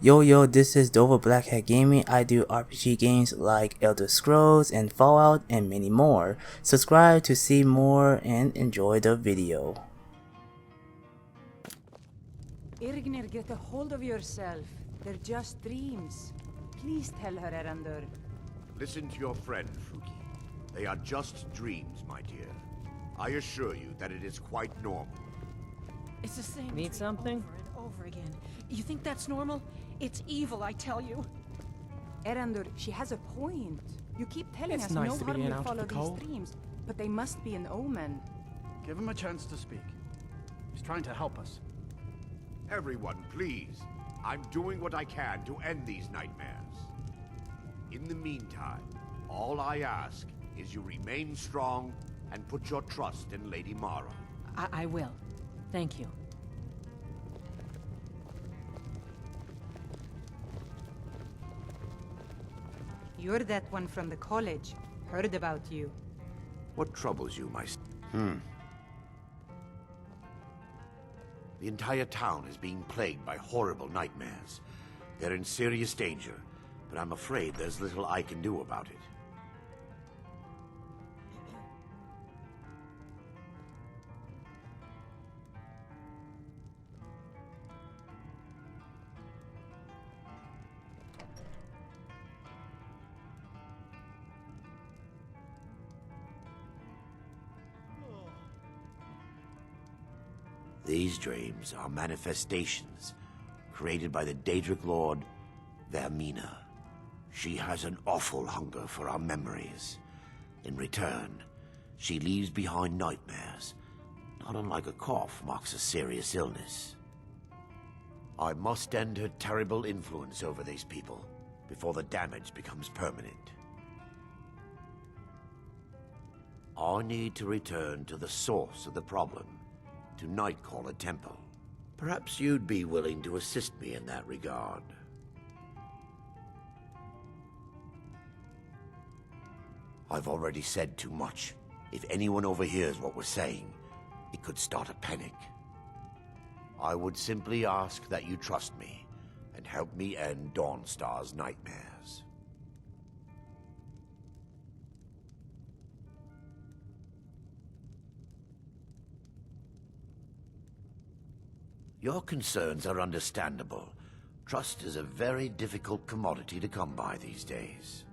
Yo, this is Dova Blackhat Gaming. I do RPG games like Elder Scrolls and Fallout and many more. Subscribe to see more and enjoy the video. Irgnir, get a hold of yourself. They're just dreams. Please tell her, Erandur. Listen to your friend, Fruki. They are just dreams, my dear. I assure you that it is quite normal. It's the same. Need something? Over and over again. You think that's normal? It's evil, I tell you. Erandur, she has a point. You keep telling It's us nice no to be harm in will out of follow the cold. these dreams, but they must be an omen. Give him a chance to speak. He's trying to help us. Everyone, please. I'm doing what I can to end these nightmares. In the meantime, all I ask is you remain strong and put your trust in Lady Mara. I will. Thank you. You're that one from the college. Heard about you. What troubles you, my... The entire town is being plagued by horrible nightmares. They're in serious danger, but I'm afraid there's little I can do about it. These dreams are manifestations created by the Daedric Lord, Vermina. She has an awful hunger for our memories. In return, she leaves behind nightmares, not unlike a cough marks a serious illness. I must end her terrible influence over these people before the damage becomes permanent. I need to return to the source of the problem, to Nightcaller Temple. Perhaps you'd be willing to assist me in that regard. I've already said too much. If anyone overhears what we're saying, it could start a panic. I would simply ask that you trust me and help me end Dawnstar's nightmares. Your concerns are understandable. Trust is a very difficult commodity to come by these days.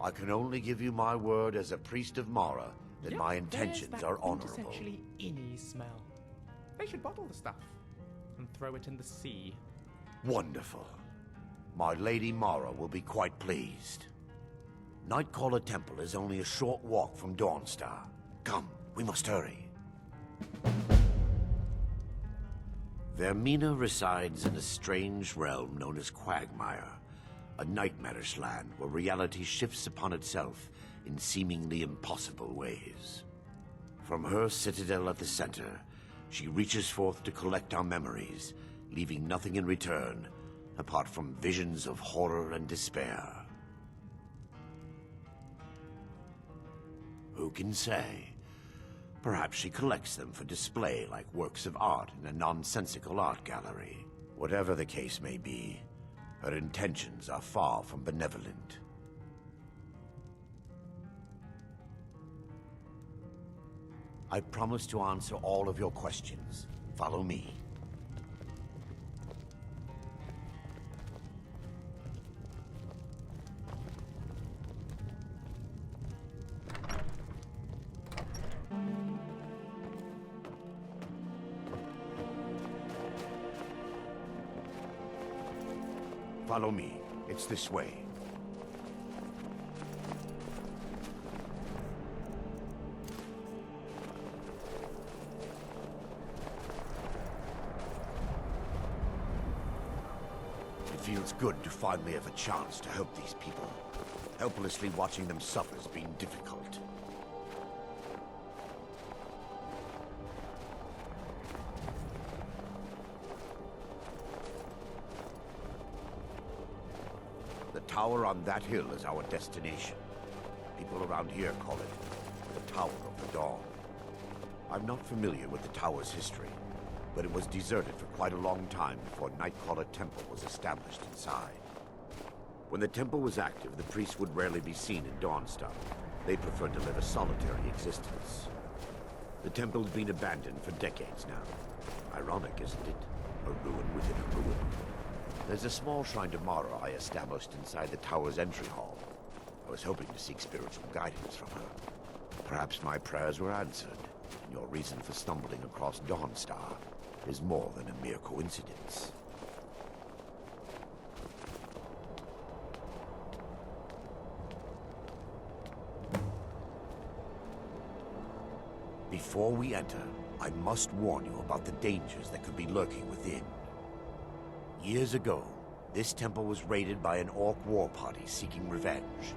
I can only give you my word as a priest of Mara that my intentions are honorable. Essentially inny smell. They should bottle the stuff and throw it in the sea. Wonderful. My Lady Mara will be quite pleased. Nightcaller Temple is only a short walk from Dawnstar. Come, we must hurry. Vermina resides in a strange realm known as Quagmire, a nightmarish land where reality shifts upon itself in seemingly impossible ways. From her citadel at the center, she reaches forth to collect our memories, leaving nothing in return apart from visions of horror and despair. Who can say? Perhaps she collects them for display like works of art in a nonsensical art gallery. Whatever the case may be, her intentions are far from benevolent. I promise to answer all of your questions. Follow me. Follow me. It's this way. It feels good to finally have a chance to help these people. Helplessly watching them suffer has been difficult. The tower on that hill is our destination. People around here call it the Tower of the Dawn. I'm not familiar with the tower's history, but it was deserted for quite a long time before Nightcrawler Temple was established inside. When the temple was active, the priests would rarely be seen in Dawnstar. They preferred to live a solitary existence. The temple has been abandoned for decades now. Ironic, isn't it? A ruin within a ruin. There's a small shrine to Mara I established inside the tower's entry hall. I was hoping to seek spiritual guidance from her. Perhaps my prayers were answered, and your reason for stumbling across Dawnstar is more than a mere coincidence. Before we enter, I must warn you about the dangers that could be lurking within. Years ago, this temple was raided by an orc war party seeking revenge.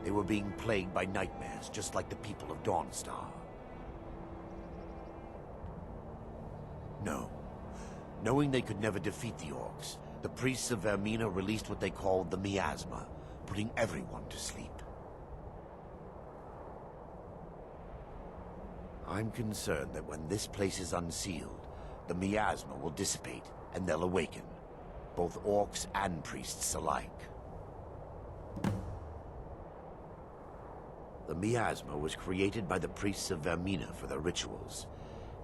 They were being plagued by nightmares, just like the people of Dawnstar. No. Knowing they could never defeat the orcs, the priests of Vermina released what they called the miasma, putting everyone to sleep. I'm concerned that when this place is unsealed, the miasma will dissipate and they'll awaken, both orcs and priests alike. The miasma was created by the priests of Vermina for their rituals.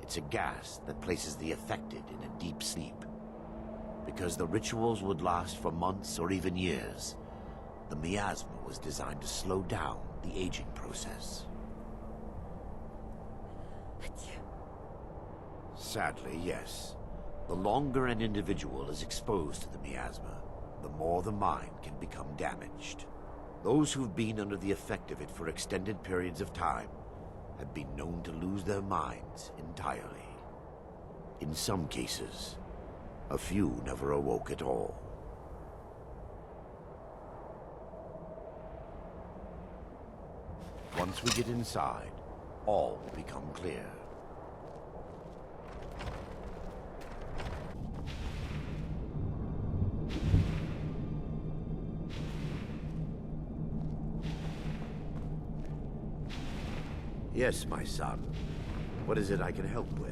It's a gas that places the affected in a deep sleep. Because the rituals would last for months or even years, the miasma was designed to slow down the aging process. Sadly, yes. The longer an individual is exposed to the miasma, the more the mind can become damaged. Those who've been under the effect of it for extended periods of time have been known to lose their minds entirely. In some cases, a few never awoke at all. Once we get inside, all will become clear. Yes, my son. What is it I can help with?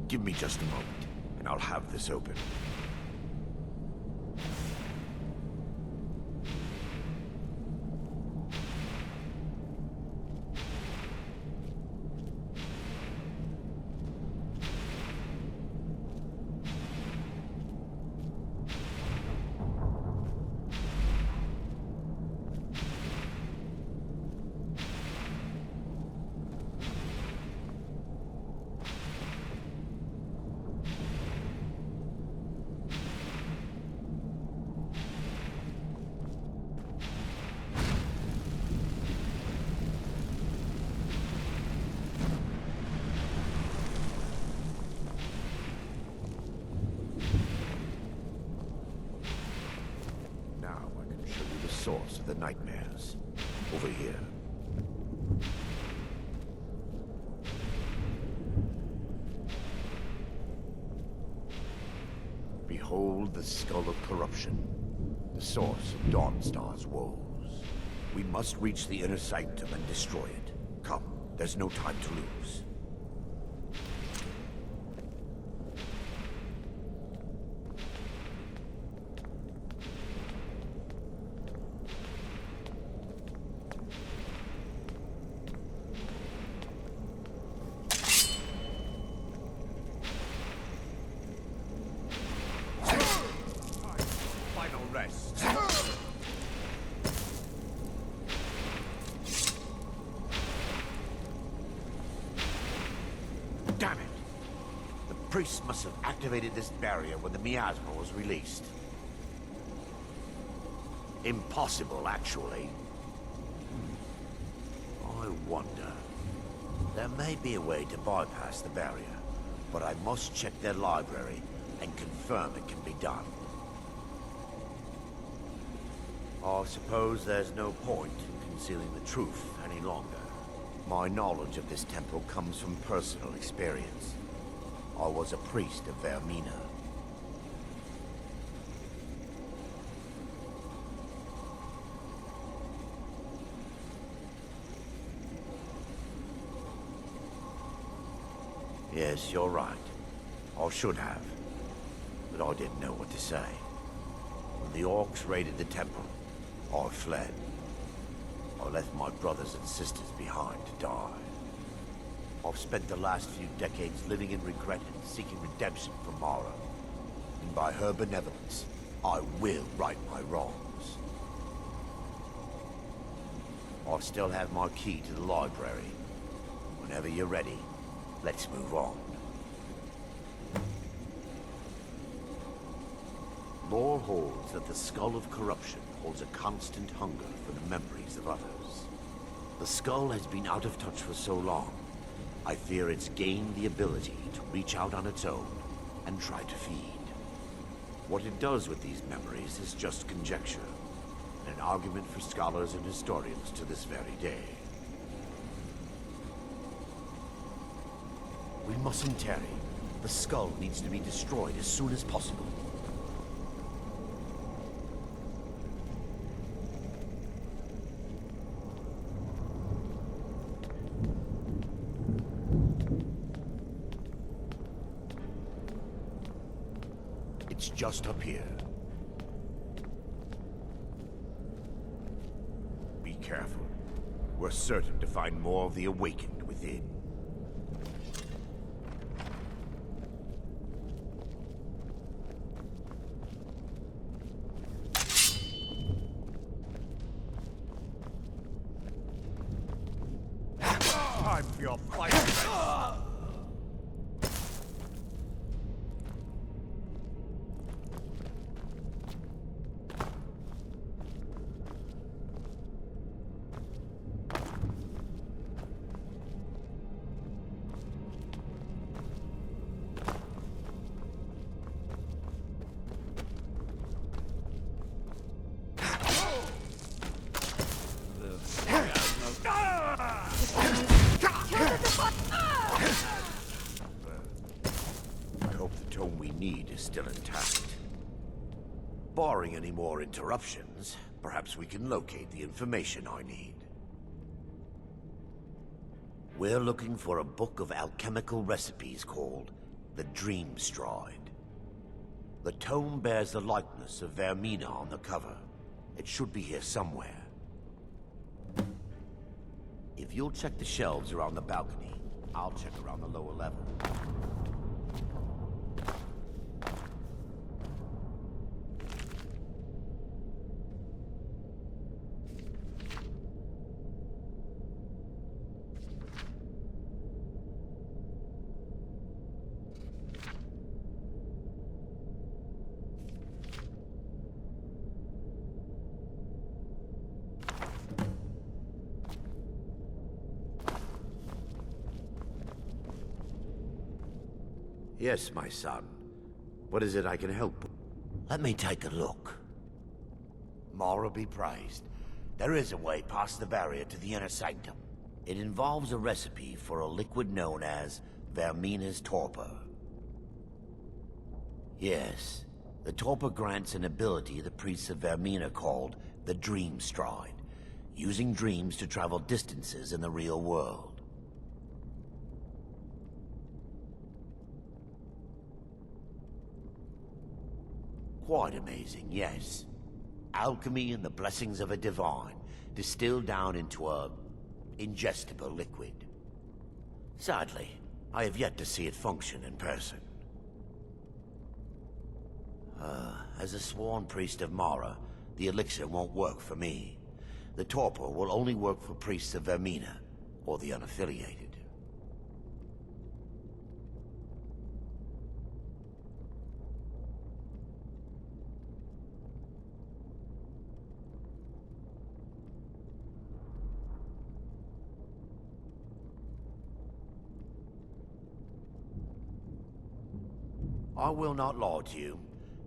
Give me just a moment, and I'll have this open. Source of the nightmares. Over here. Behold the Skull of Corruption, the source of Dawnstar's woes. We must reach the inner sanctum and destroy it. Come, there's no time to lose. Damn it! The priests must have activated this barrier when the miasma was released. Impossible, actually. I wonder. There may be a way to bypass the barrier, but I must check their library and confirm it can be done. I suppose there's no point in concealing the truth any longer. My knowledge of this temple comes from personal experience. I was a priest of Vermina. Yes, you're right. I should have. But I didn't know what to say. When the orcs raided the temple, I fled. I left my brothers and sisters behind to die. I've spent the last few decades living in regret and seeking redemption from Mara. And by her benevolence, I will right my wrongs. I still have my key to the library. Whenever you're ready, let's move on. Lore holds that the Skull of Corruption holds a constant hunger for the memories of others. The skull has been out of touch for so long, I fear it's gained the ability to reach out on its own and try to feed. What it does with these memories is just conjecture, and an argument for scholars and historians to this very day. We mustn't tarry. The skull needs to be destroyed as soon as possible. It's just up here. Be careful. We're certain to find more of the Awakened within. Time for your fight. I hope the tome we need is still intact. Barring any more interruptions, perhaps we can locate the information I need. We're looking for a book of alchemical recipes called the Dream Stride. The tome bears the likeness of Vermina on the cover. It should be here somewhere. If you'll check the shelves around the balcony, I'll check around the lower level. Yes, my son. What is it I can help? Let me take a look. Mara be praised. There is a way past the barrier to the inner sanctum. It involves a recipe for a liquid known as Vermina's torpor. Yes, the torpor grants an ability the priests of Vermina called the Dream Stride, using dreams to travel distances in the real world. Quite amazing, yes. Alchemy and the blessings of a divine, distilled down into a ingestible liquid. Sadly, I have yet to see it function in person. As a sworn priest of Mara, the elixir won't work for me. The torpor will only work for priests of Vermina, or the unaffiliated. I will not lie to you.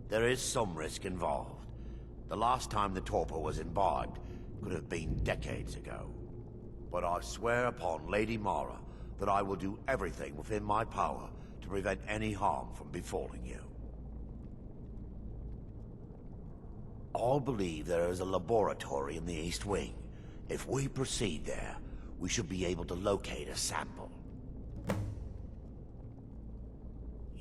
There is some risk involved. The last time the torpor was imbibed could have been decades ago. But I swear upon Lady Mara that I will do everything within my power to prevent any harm from befalling you. I believe there is a laboratory in the East Wing. If we proceed there, we should be able to locate a sample.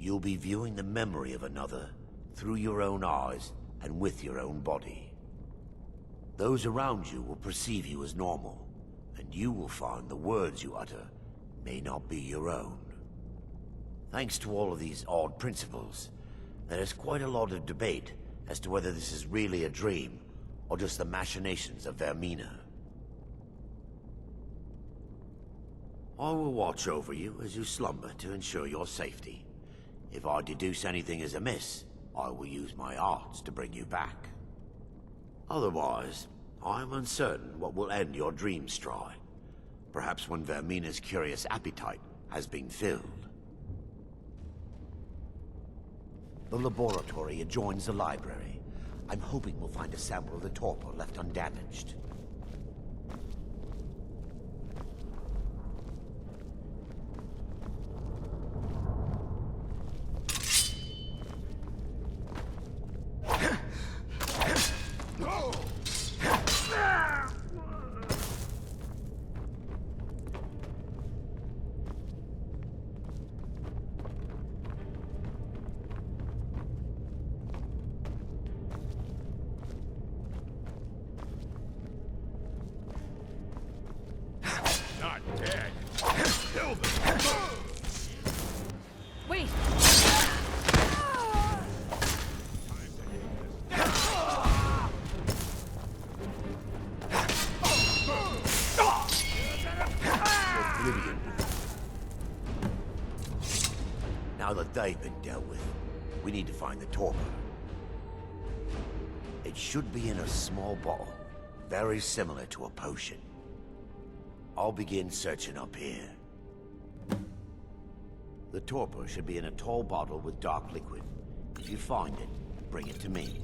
You'll be viewing the memory of another through your own eyes and with your own body. Those around you will perceive you as normal, and you will find the words you utter may not be your own. Thanks to all of these odd principles, there is quite a lot of debate as to whether this is really a dream or just the machinations of Vermina. I will watch over you as you slumber to ensure your safety. If I deduce anything is amiss, I will use my arts to bring you back. Otherwise, I am uncertain what will end your dream stride. Perhaps when Vermina's curious appetite has been filled. The laboratory adjoins the library. I'm hoping we'll find a sample of the torpor left undamaged. Not dead. Kill them. Wait! Oblivion. Now that they've been dealt with, we need to find the torpor. It should be in a small bottle, very similar to a potion. I'll begin searching up here. The torpor should be in a tall bottle with dark liquid. If you find it, bring it to me.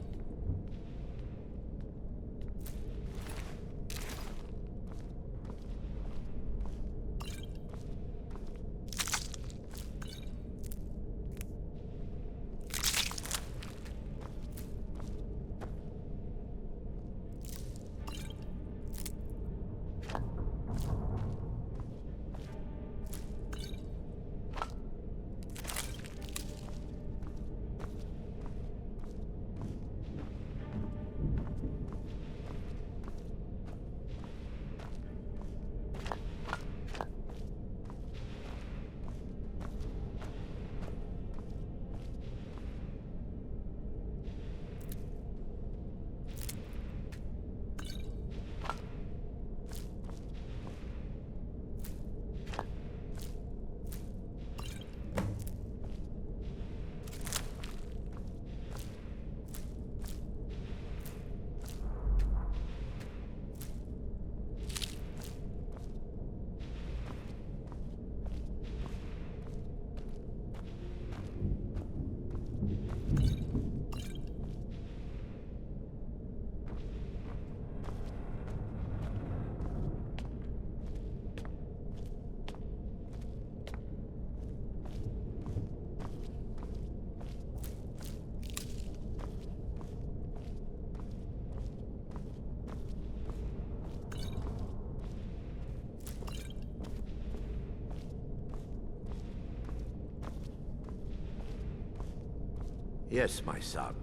Yes, my son.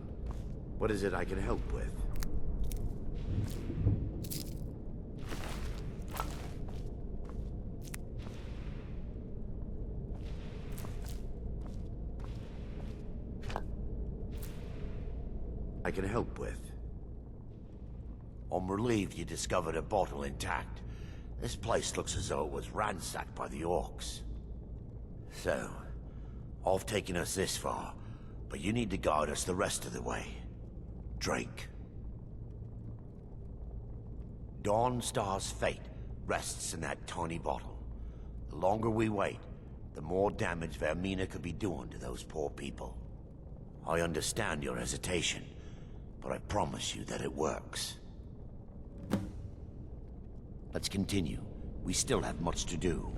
What is it I can help with? I can help with. I'm relieved you discovered a bottle intact. This place looks as though it was ransacked by the orcs. So, I've taken us this far, but you need to guide us the rest of the way. Drink. Dawnstar's fate rests in that tiny bottle. The longer we wait, the more damage Vermina could be doing to those poor people. I understand your hesitation, but I promise you that it works. Let's continue. We still have much to do.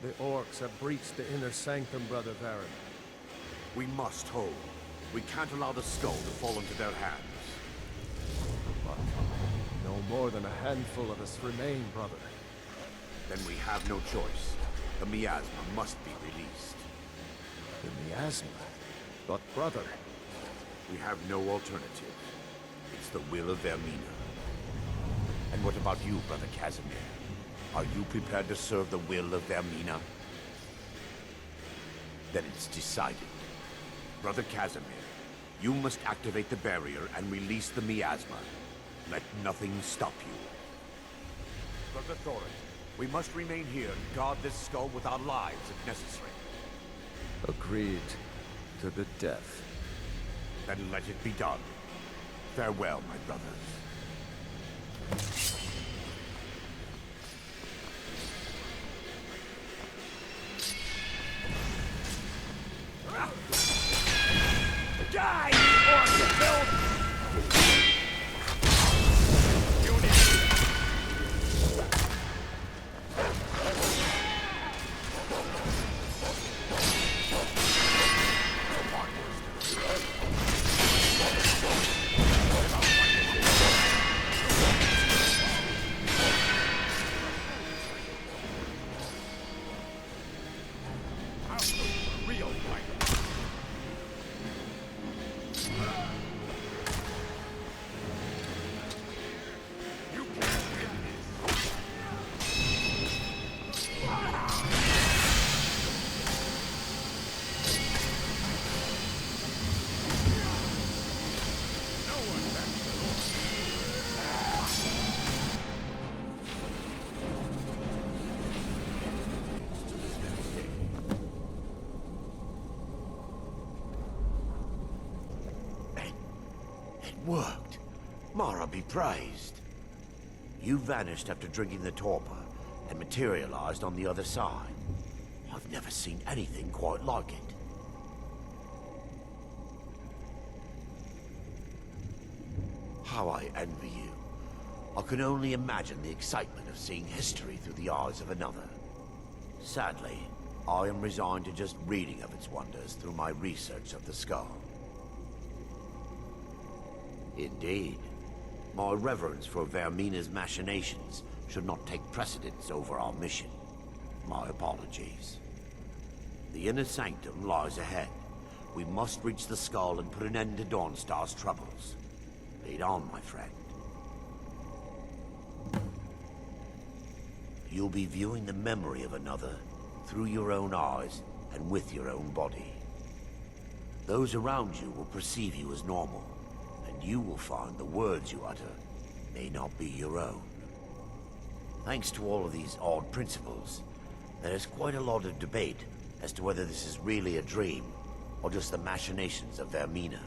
The orcs have breached the inner sanctum, Brother Baron. We must hold. We can't allow the skull to fall into their hands. But no more than a handful of us remain, brother. Then we have no choice. The miasma must be released. The miasma? But brother... We have no alternative. It's the will of Vermina. And what about you, Brother Casimir? Are you prepared to serve the will of Vermina? Then it's decided. Brother Casimir, you must activate the barrier and release the miasma. Let nothing stop you. Brother Thorin, we must remain here and guard this skull with our lives if necessary. Agreed to the death. Then let it be done. Farewell, my brothers. Die, you orc of filth! Worked. Mara be praised. You vanished after drinking the torpor and materialized on the other side. I've never seen anything quite like it. How I envy you. I can only imagine the excitement of seeing history through the eyes of another. Sadly, I am resigned to just reading of its wonders through my research of the skull. Indeed. My reverence for Vermina's machinations should not take precedence over our mission. My apologies. The inner sanctum lies ahead. We must reach the skull and put an end to Dawnstar's troubles. Lead on, my friend. You'll be viewing the memory of another through your own eyes and with your own body. Those around you will perceive you as normal. You will find the words you utter may not be your own. Thanks to all of these odd principles, there is quite a lot of debate as to whether this is really a dream or just the machinations of Vermina.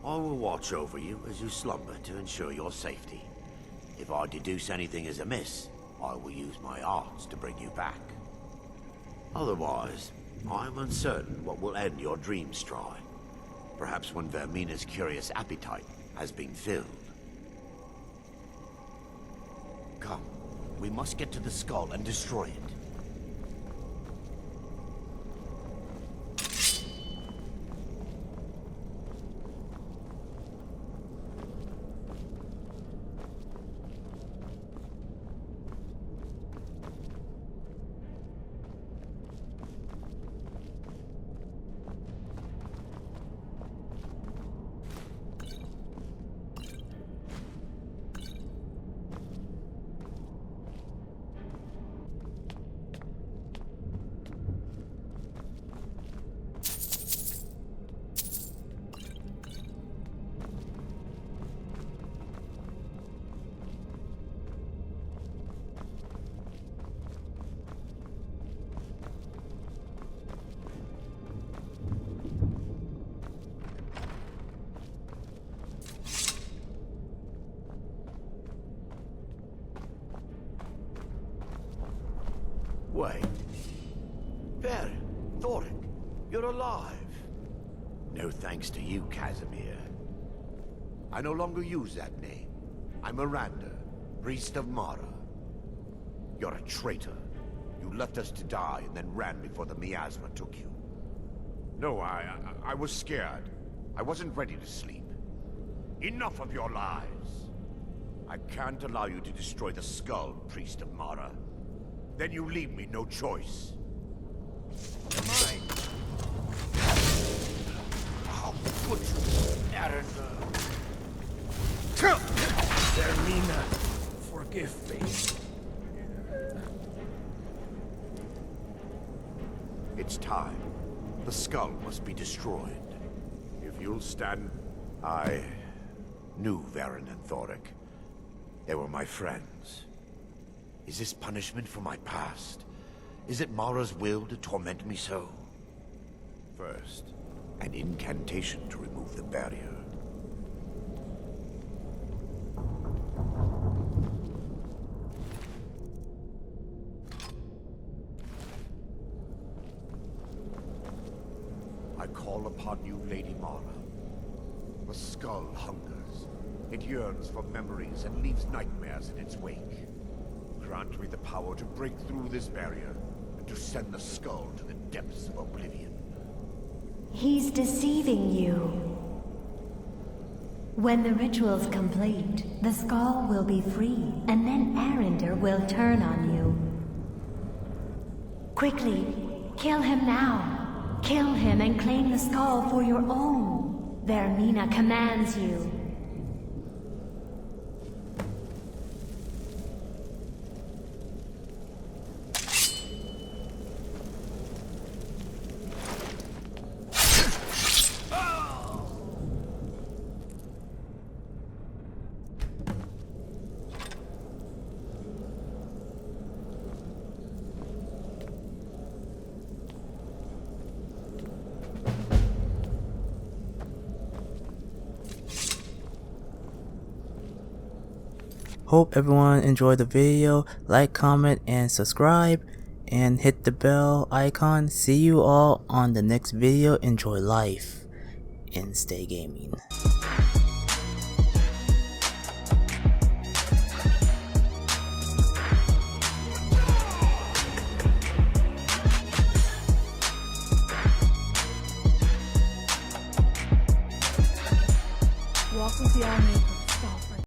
I will watch over you as you slumber to ensure your safety. If I deduce anything is amiss, I will use my arts to bring you back. Otherwise, I am uncertain what will end your dream stride. Perhaps when Vermina's curious appetite has been filled. Come, we must get to the skull and destroy it. Wait. Baron, Thorin, you're alive. No thanks to you, Casimir. I no longer use that name. I'm Miranda, priest of Mara. You're a traitor. You left us to die and then ran before the miasma took you. No, I was scared. I wasn't ready to sleep. Enough of your lies. I can't allow you to destroy the skull, Priest of Mara. Then you leave me no choice. Mine. I'll put you, Arender. Termina, forgive me. It's time. The skull must be destroyed. If you'll stand... I knew Varen and Thoric. They were my friends. Is this punishment for my past? Is it Mara's will to torment me so? First, an incantation to remove the barrier. I call upon you, Lady Mara. The skull hungers. It yearns for memories and leaves nightmares in its wake. Grant me the power to break through this barrier and to send the skull to the depths of oblivion. He's deceiving you. When the ritual's complete, the skull will be free, and then Arender will turn on you. Quickly, kill him now. Kill him and claim the skull for your own. Vermina commands you. Hope everyone enjoyed the video. Like, comment, and subscribe, and hit the bell icon. See you all on the next video. Enjoy life and stay gaming.